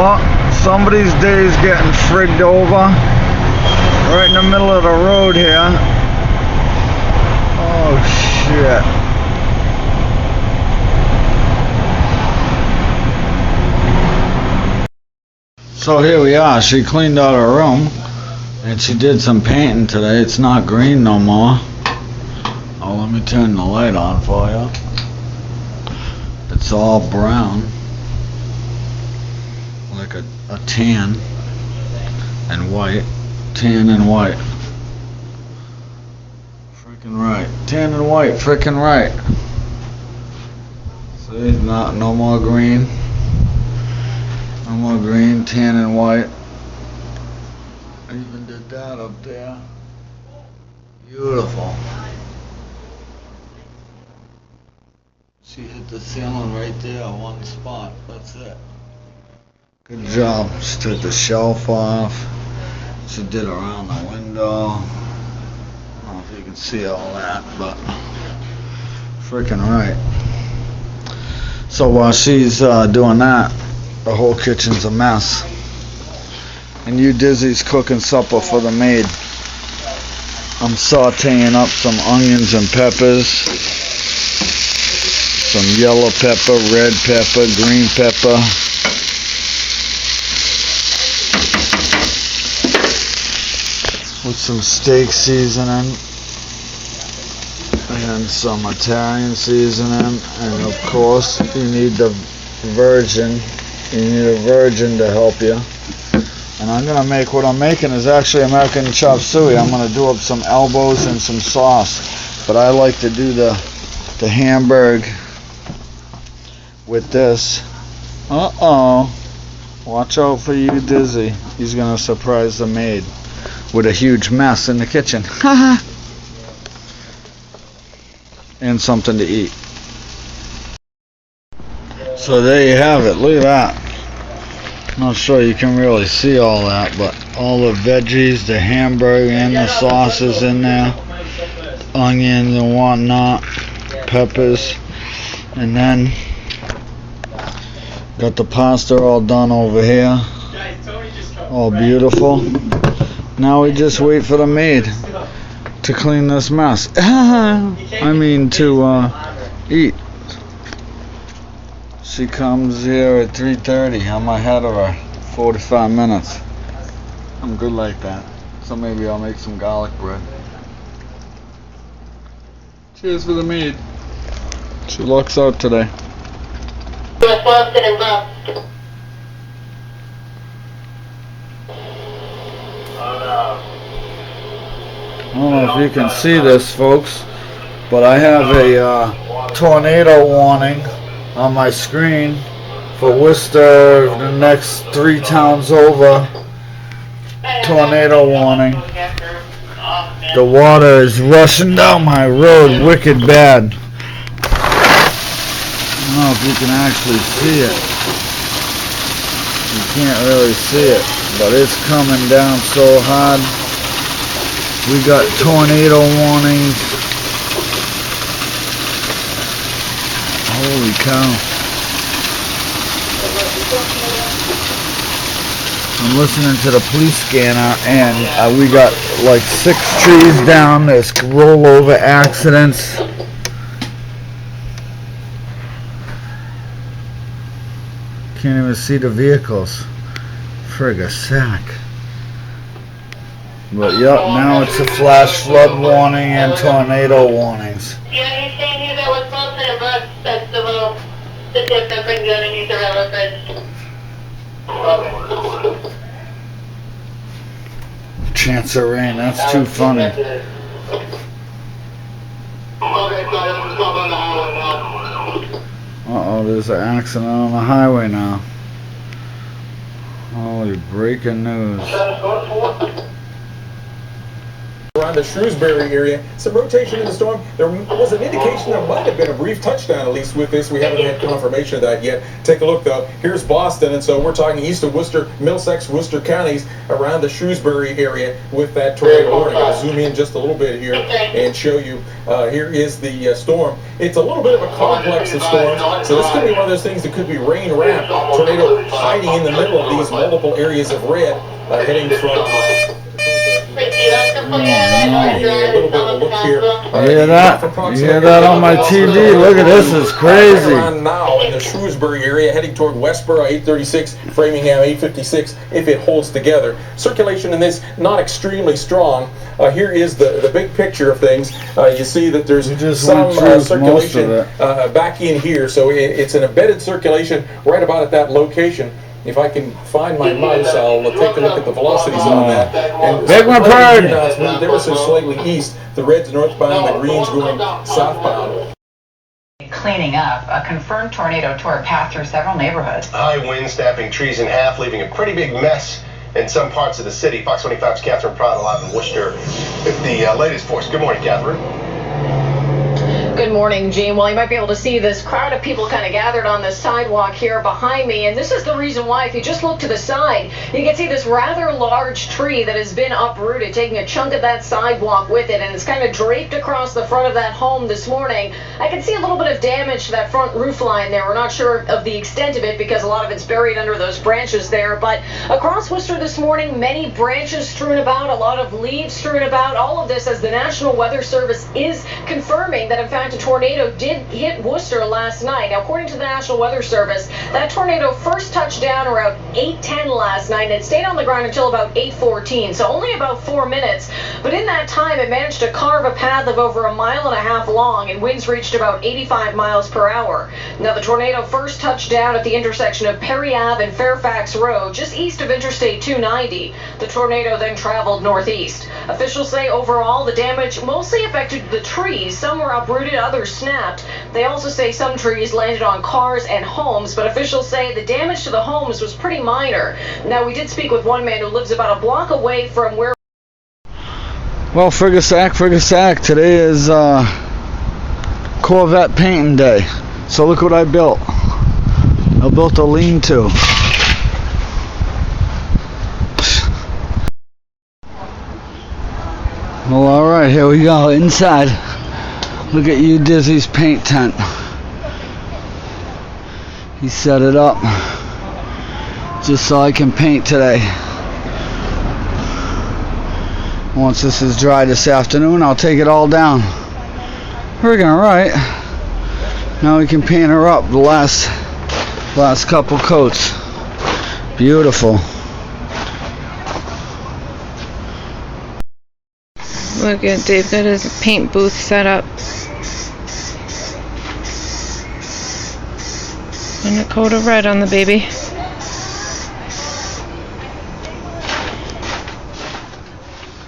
Well, somebody's day's getting frigged over. Right in the middle of the road here. Oh shit. So here we are. She cleaned out her room and she did some painting today. It's not green no more. Oh, let me turn the light on for you. It's all brown. Like a tan and white. Tan and white. Freaking right. Tan and white, freaking right. See, no more green. No more green, tan and white. I even did that up there. Beautiful. She hit the ceiling right there, one spot. That's it. Good job. She took the shelf off. She did around the window. I don't know if you can see all that, but freaking right. So while she's doing that, the whole kitchen's a mess. And Udizzy's cooking supper for the maid. I'm sauteing up some onions and peppers. Some yellow pepper, red pepper, green pepper. With some steak seasoning and some Italian seasoning, and of course you need the virgin. You need a virgin to help you. And I'm gonna make, what I'm making is actually American chop suey. I'm gonna do up some elbows and some sauce, but I like to do the hamburg with this. Watch out for Udizzy. He's gonna surprise the maid with a huge mess in the kitchen. And something to eat. So there you have it. Look at that. Not sure you can really see all that, but all the veggies, the hamburger and the sauces in there, onions and whatnot, peppers, and then got the pasta all done over here, all beautiful. Now we just wait for the maid to clean this mess. I mean to eat. She comes here at 3:30. I'm ahead of her 45 minutes. I'm good like that. So maybe I'll make some garlic bread. Cheers for the maid. She looks out today. I don't know if you can see this, folks, but I have a tornado warning on my screen for Worcester, the next 3 towns over. Tornado warning. The water is rushing down my road wicked bad. I don't know if you can actually see it. You can't really see it, but it's coming down so hard. We got tornado warnings. Holy cow. I'm listening to the police scanner, and we got like 6 trees down. There's rollover accidents. Can't even see the vehicles. Frig a sack. But yep, now it's a flash flood warning and tornado warnings. Yeah, he's saying here that was posted in bus. That's the tip that brings you underneath the railroad bridge. Chance of rain, that's too funny. Uh-oh, there's an accident on the highway now. Holy breaking news. around the Shrewsbury area. Some rotation in the storm. There was an indication there might have been a brief touchdown, at least with this. We haven't had confirmation of that yet. Take a look, though. Here's Boston, and so we're talking east of Worcester, Middlesex, Worcester counties, around the Shrewsbury area with that tornado warning. I'll zoom in just a little bit here and show you. Here is the storm. It's a little bit of a complex of storms, so this could be one of those things that could be rain-wrapped. Tornado hiding in the middle of these multiple areas of red, heading from... You hear that? You hear that on my TV? Look at this, it's crazy. Now in the Shrewsbury area, heading toward Westboro, 836, Framingham, 856, if it holds together. Circulation in this, not extremely strong. Here is the big picture of things. You see that there's some circulation back in here, so it's an embedded circulation right about at that location. If I can find my mouse, I'll take a look at the velocities on that. And beg my pardon. They were so slightly east. The red's northbound, the green's going southbound. Cleaning up, a confirmed tornado tore a path through several neighborhoods. High wind snapping trees in half, leaving a pretty big mess in some parts of the city. Fox 25's Catherine Pratt live in Worcester with the latest for us. Good morning, Catherine. Good morning, Gene. Well, you might be able to see this crowd of people kind of gathered on the sidewalk here behind me, and this is the reason why. If you just look to the side, you can see this rather large tree that has been uprooted, taking a chunk of that sidewalk with it, and it's kind of draped across the front of that home this morning. I can see a little bit of damage to that front roof line there. We're not sure of the extent of it because a lot of it's buried under those branches there, but across Worcester this morning, many branches strewn about, a lot of leaves strewn about, all of this as the National Weather Service is confirming that, in fact, a tornado did hit Worcester last night. Now, according to the National Weather Service, that tornado first touched down around 8:10 last night, and it stayed on the ground until about 8:14, so only about 4 minutes. But in that time, it managed to carve a path of over 1.5 miles long, and winds reached about 85 miles per hour. Now, the tornado first touched down at the intersection of Perry Ave and Fairfax Road, just east of Interstate 290. The tornado then traveled northeast. Officials say overall the damage mostly affected the trees. Some were uprooted, others snapped. They also say some trees landed on cars and homes, but officials say the damage to the homes was pretty minor. Now, we did speak with one man who lives about a block away from where... Well, Friggasack, today is Corvette painting day. So look what I built. I built a lean-to. Well, alright, here we go, inside. Look at Udizzy's paint tent. He set it up just so I can paint today. Once this is dry this afternoon, I'll take it all down. Friggin' right. Now we can paint her up the last couple coats. Beautiful. Look at Dave got his paint booth set up. And a coat of red on the baby.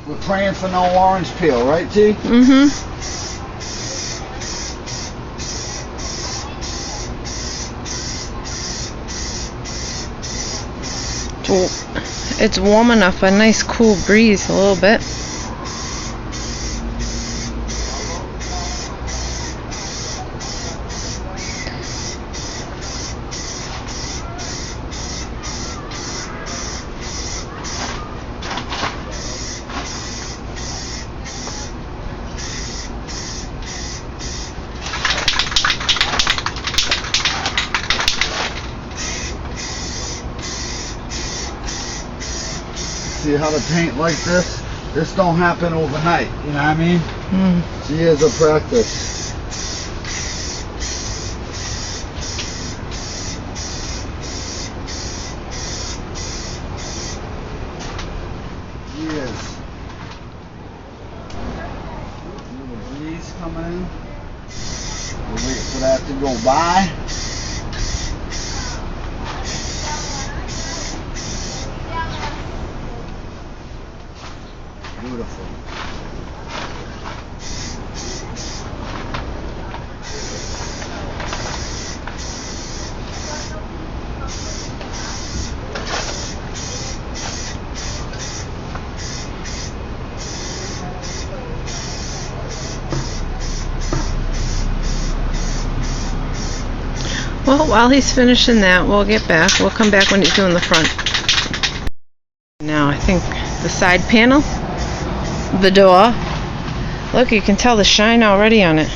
We're praying for no orange peel, right, T? Mm-hmm. It's warm enough, a nice cool breeze a little bit. See how to paint like this? This don't happen overnight, you know what I mean? It's years of practice. Years. Little breeze coming in. We'll wait for that to go by. Beautiful. Well, while he's finishing that, we'll get back. We'll come back when he's doing the front. Now, I think the side panel, the door. Look, you can tell the shine already on it.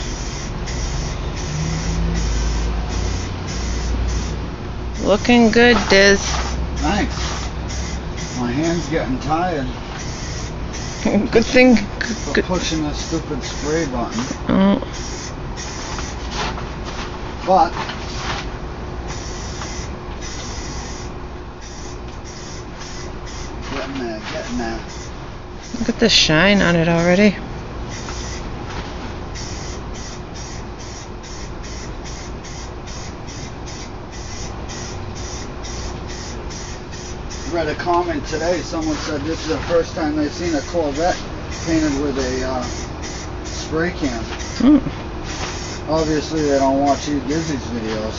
Looking good, Diz. Thanks. My hand's getting tired. Good thing. For pushing that stupid spray button. Oh. But getting there. Look at the shine on it already. I read a comment today. Someone said this is the first time they've seen a Corvette painted with a spray can. Obviously, they don't watch Udizzy's videos.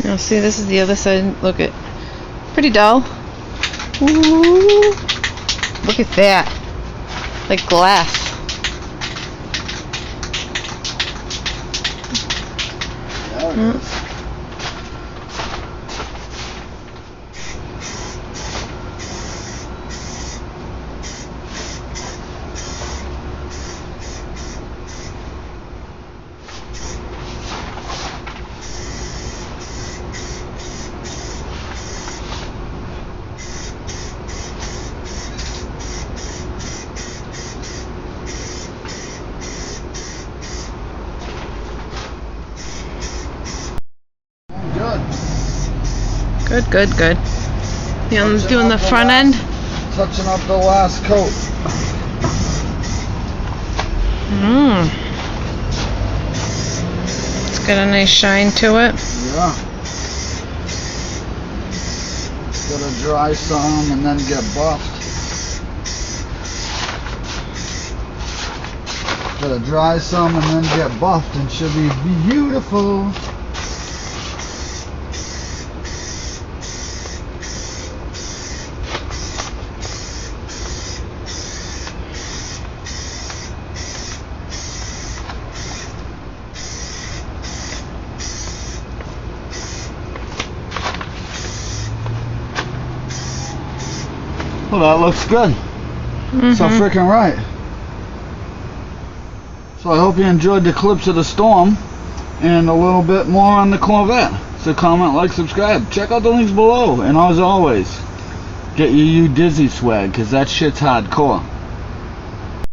Now, see, this is the other side. Look at, pretty dull. Ooh, look at that, like glass. There it is. Good. Yeah, I'm doing the front end. Touching up the last coat. It's got a nice shine to it. Yeah. Gotta dry some and then get buffed. Gotta dry some and then get buffed and should be beautiful. Well, that looks good. So freaking right. So I hope you enjoyed the clips of the storm and a little bit more on the Corvette. So comment, like, subscribe. Check out the links below. And as always, get your Udizzy swag, because that shit's hardcore.